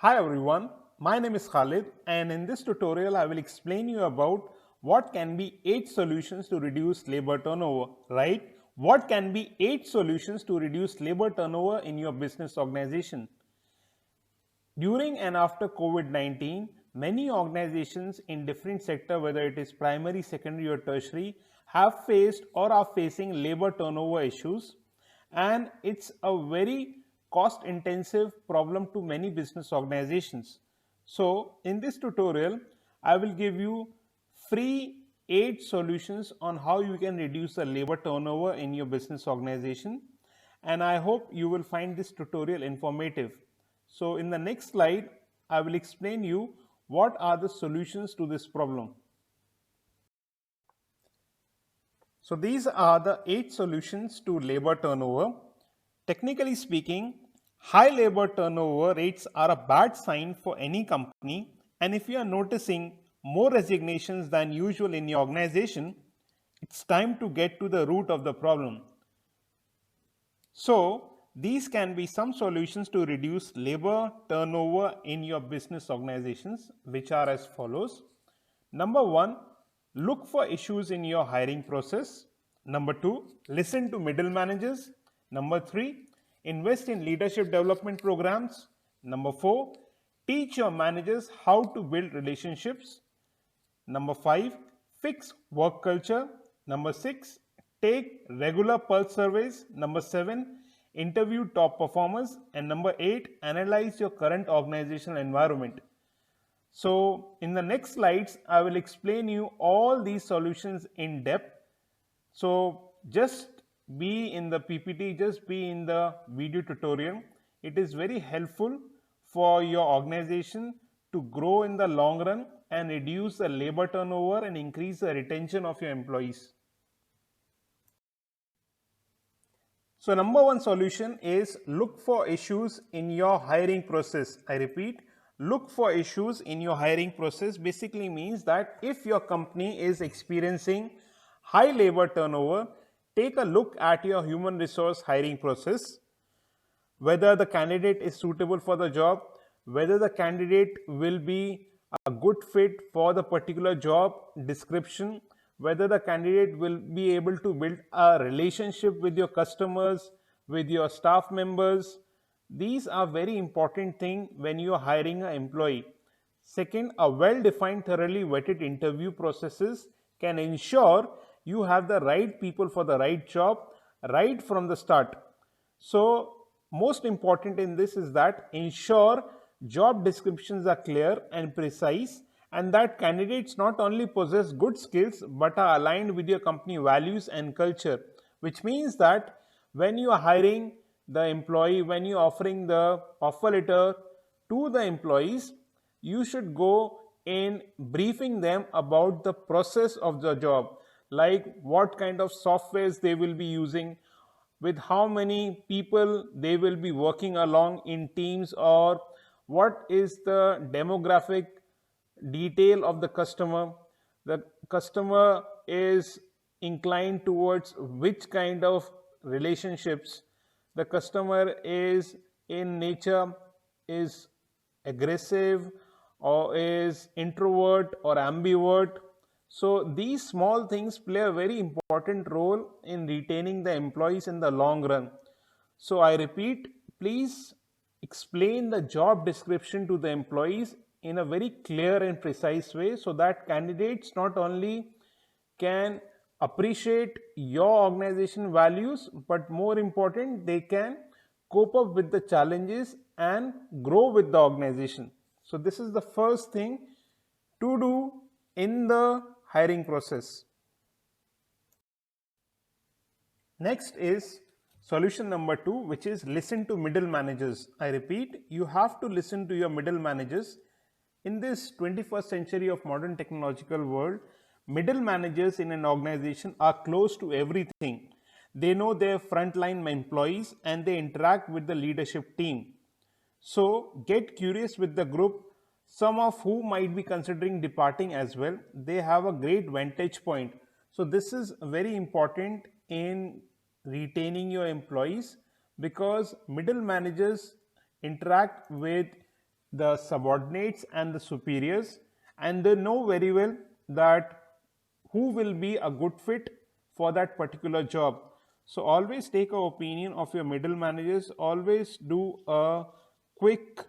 Hi everyone, my name is Khalid and in this tutorial I will explain you about what can be 8 solutions to reduce labor turnover, right? What can be 8 solutions to reduce labor turnover in your business organization? During and after COVID-19, many organizations in different sectors, whether it is primary, secondary or tertiary, have faced or are facing labor turnover issues, and it's a very cost intensive problem to many business organizations. So in this tutorial, I will give you free 8 solutions on how you can reduce the labor turnover in your business organization, and I hope you will find this tutorial informative. So in the next slide, I will explain you what are the solutions to this problem. So these are the 8 solutions to labor turnover. Technically speaking, high labor turnover rates are a bad sign for any company, and if you are noticing more resignations than usual in your organization, it's time to get to the root of the problem. So, these can be some solutions to reduce labor turnover in your business organizations, which are as follows. Number one, look for issues in your hiring process. Number two, listen to middle managers. Number three, invest in leadership development programs. Number four, teach your managers how to build relationships. Number 5, fix work culture. Number 6, take regular pulse surveys. Number 7, interview top performers. And number 8, analyze your current organizational environment. So, in the next slides, I will explain you all these solutions in depth. So, just be in the PPT, just be in the video tutorial. It is very helpful for your organization to grow in the long run and reduce the labor turnover and increase the retention of your employees. So number one solution is look for issues in your hiring process. I repeat, look for issues in your hiring process basically means that if your company is experiencing high labor turnover, take a look at your human resource hiring process, whether the candidate is suitable for the job, whether the candidate will be a good fit for the particular job description, whether the candidate will be able to build a relationship with your customers, with your staff members. These are very important things when you are hiring an employee. Second, a well-defined, thoroughly vetted interview processes can ensure you have the right people for the right job right from the start. So, most important in this is that ensure job descriptions are clear and precise, and that candidates not only possess good skills but are aligned with your company values and culture, which means that when you are hiring the employee, when you are offering the offer letter to the employees, you should go in briefing them about the process of the job, like what kind of softwares they will be using, with how many people they will be working along in teams, or what is the demographic detail of the customer. The customer is inclined towards which kind of relationships. The customer is in nature is aggressive or is introvert or ambivert. So these small things play a very important role in retaining the employees in the long run. So I repeat, please explain the job description to the employees in a very clear and precise way so that candidates not only can appreciate your organization values, but more important, they can cope up with the challenges and grow with the organization. So this is the first thing to do in the hiring process. Next is solution number 2, which is listen to middle managers. I repeat, you have to listen to your middle managers. In this 21st century of modern technological world, middle managers in an organization are close to everything. They know their frontline employees and they interact with the leadership team. So get curious with the group, some of who might be considering departing as well. They have a great vantage point. So this is very important in retaining your employees because middle managers interact with the subordinates and the superiors, and they know very well that who will be a good fit for that particular job. So always take an opinion of your middle managers, always do a quick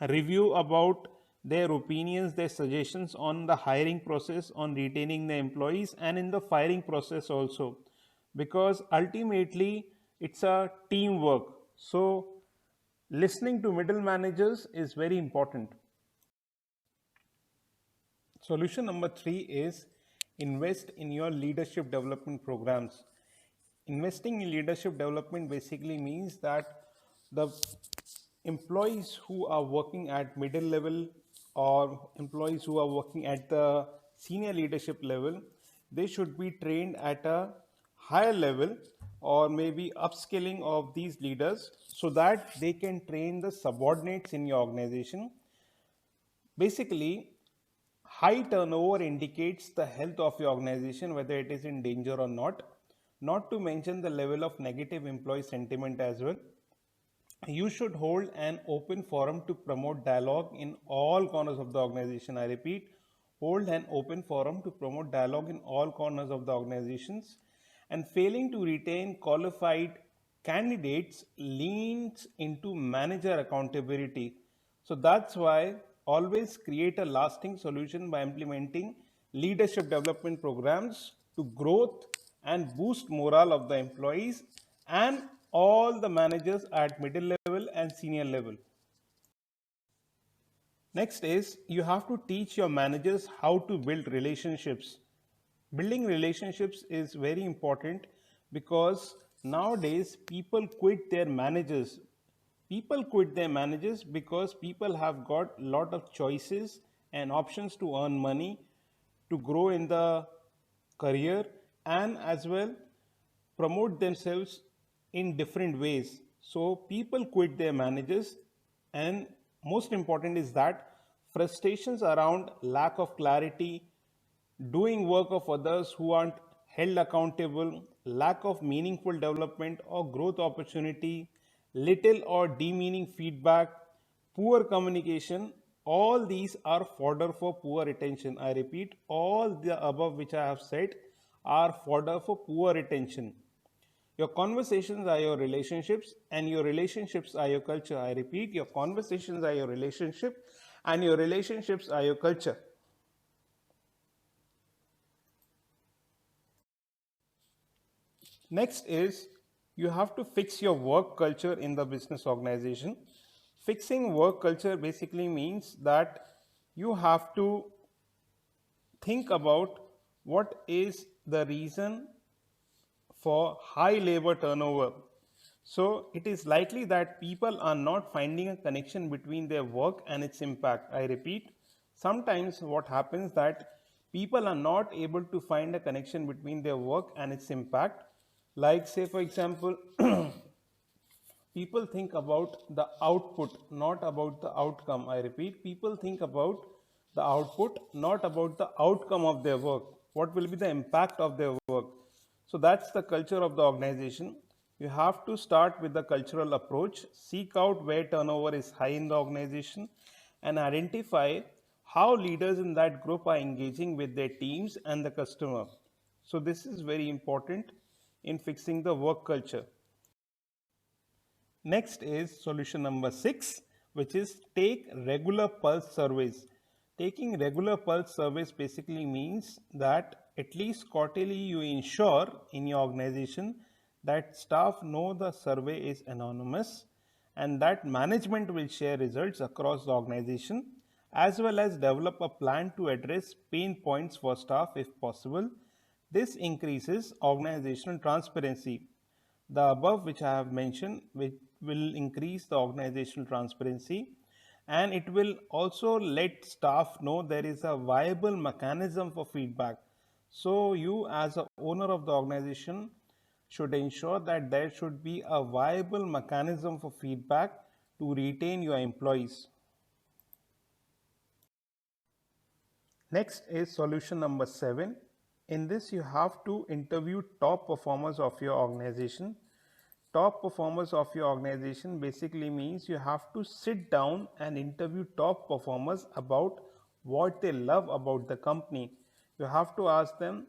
review about their opinions, their suggestions on the hiring process, on retaining the employees, and in the firing process also, because ultimately it's a teamwork. So listening to middle managers is very important. Solution number 3 is invest in your leadership development programs. Investing in leadership development basically means that the employees who are working at middle level or employees who are working at the senior leadership level, they should be trained at a higher level, or maybe upskilling of these leaders so that they can train the subordinates in your organization. Basically, high turnover indicates the health of your organization, whether it is in danger or not. Not to mention the level of negative employee sentiment as well. You should hold an open forum to promote dialogue in all corners of the organization. I repeat, hold an open forum to promote dialogue in all corners of the organizations. And failing to retain qualified candidates leans into manager accountability. So that's why always create a lasting solution by implementing leadership development programs to growth and boost morale of the employees and all the managers at middle level and senior level. Next is you have to teach your managers how to build relationships. Building relationships is very important because nowadays people quit their managers. People quit their managers because people have got a lot of choices and options to earn money, to grow in the career, and as well promote themselves in different ways. So people quit their managers, and most important is that frustrations around lack of clarity, doing work of others who aren't held accountable, lack of meaningful development or growth opportunity, little or demeaning feedback, poor communication, all these are fodder for poor retention. I repeat, all the above which I have said are fodder for poor retention. Your conversations are your relationships, and your relationships are your culture. I repeat, your conversations are your relationship, and your relationships are your culture. Next is you have to fix your work culture in the business organization. Fixing work culture basically means that you have to think about what is the reason for high labor turnover. So it is likely that people are not finding a connection between their work and its impact. I repeat, sometimes what happens that people are not able to find a connection between their work and its impact. Like say for example, people think about the output, not about the outcome. I repeat, people think about the output, not about the outcome of their work. What will be the impact of their work? So that's the culture of the organization. You have to start with the cultural approach, seek out where turnover is high in the organization, and identify how leaders in that group are engaging with their teams and the customer. So, this is very important in fixing the work culture. Next is solution number 6, which is take regular pulse surveys. Taking regular pulse surveys basically means that at least quarterly you ensure in your organization that staff know the survey is anonymous and that management will share results across the organization, as well as develop a plan to address pain points for staff if possible. This increases organizational transparency. The above, which I have mentioned, which will increase the organizational transparency, and it will also let staff know there is a viable mechanism for feedback. So, you as a owner of the organization should ensure that there should be a viable mechanism for feedback to retain your employees. Next is solution number 7. In this, you have to interview top performers of your organization. top performers of your organization basically means you have to sit down and interview top performers about what they love about the company. You have to ask them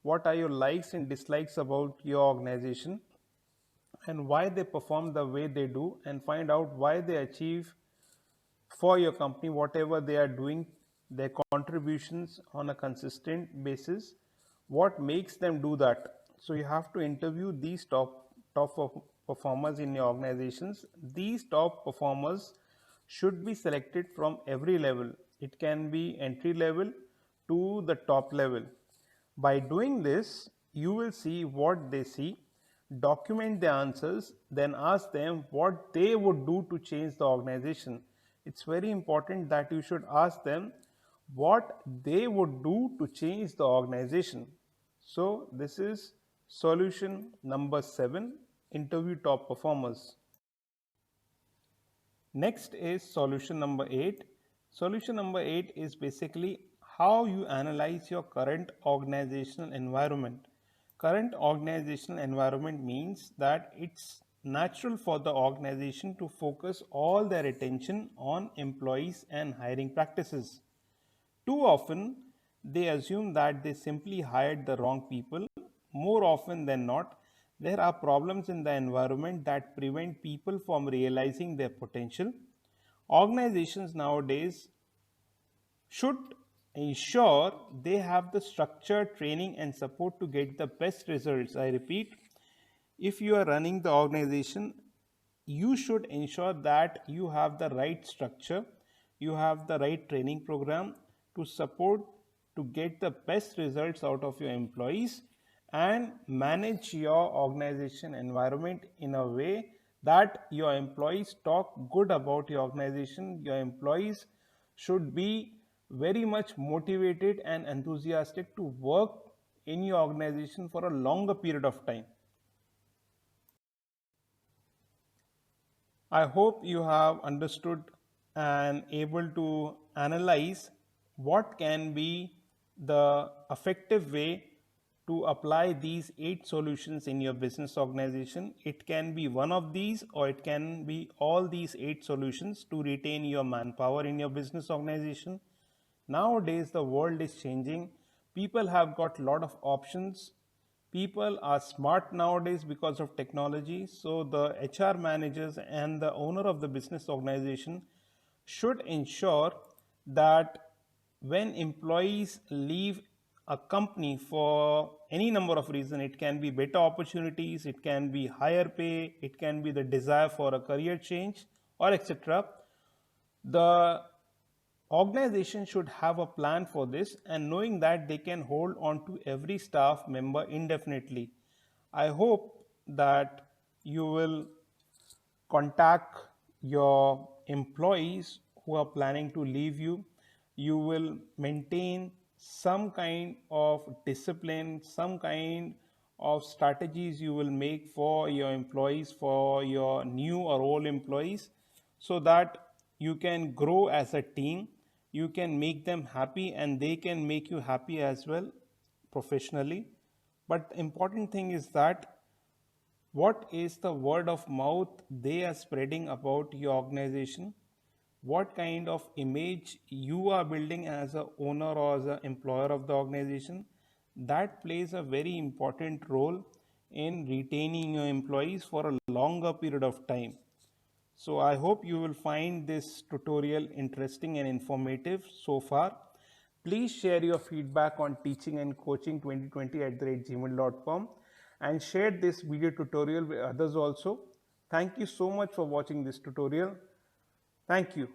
what are your likes and dislikes about your organization and why they perform the way they do, and find out why they achieve for your company whatever they are doing, their contributions on a consistent basis, what makes them do that. So you have to interview these performers in your organizations. These top performers should be selected from every level. It can be entry level to the top level. By doing this, you will see what they see, document the answers, then ask them what they would do to change the organization. It's very important that you should ask them what they would do to change the organization. So, this is solution number 7, interview top performers. Next is solution number 8. Solution number 8 is basically how you analyze your current organizational environment. Current organizational environment means that it's natural for the organization to focus all their attention on employees and hiring practices. Too often, they assume that they simply hired the wrong people. More often than not, there are problems in the environment that prevent people from realizing their potential. Organizations nowadays should ensure they have the structure, training, and support to get the best results. I repeat, if you are running the organization, you should ensure that you have the right structure, you have the right training program to support to get the best results out of your employees, and manage your organization environment in a way that your employees talk good about your organization. Your employees should be very much motivated and enthusiastic to work in your organization for a longer period of time. I hope you have understood and able to analyze what can be the effective way to apply these 8 solutions in your business organization. It can be one of these, or it can be all these 8 solutions to retain your manpower in your business organization. Nowadays, the world is changing. People have got a lot of options. People are smart nowadays because of technology. So the HR managers and the owner of the business organization should ensure that when employees leave a company for any number of reasons, it can be better opportunities, it can be higher pay, it can be the desire for a career change, or etc. The organization should have a plan for this, and knowing that they can hold on to every staff member indefinitely. I hope that you will contact your employees who are planning to leave you. You will maintain some kind of discipline, some kind of strategies you will make for your employees, for your new or old employees, so that you can grow as a team, you can make them happy, and they can make you happy as well professionally. But the important thing is that what is the word of mouth they are spreading about your organization, what kind of image you are building as a owner or as an employer of the organization. That plays a very important role in retaining your employees for a longer period of time. So I hope you will find this tutorial interesting and informative so far. Please share your feedback on teachingandcoaching2020@gmail.com and share this video tutorial with others also. Thank you so much for watching this tutorial. Thank you.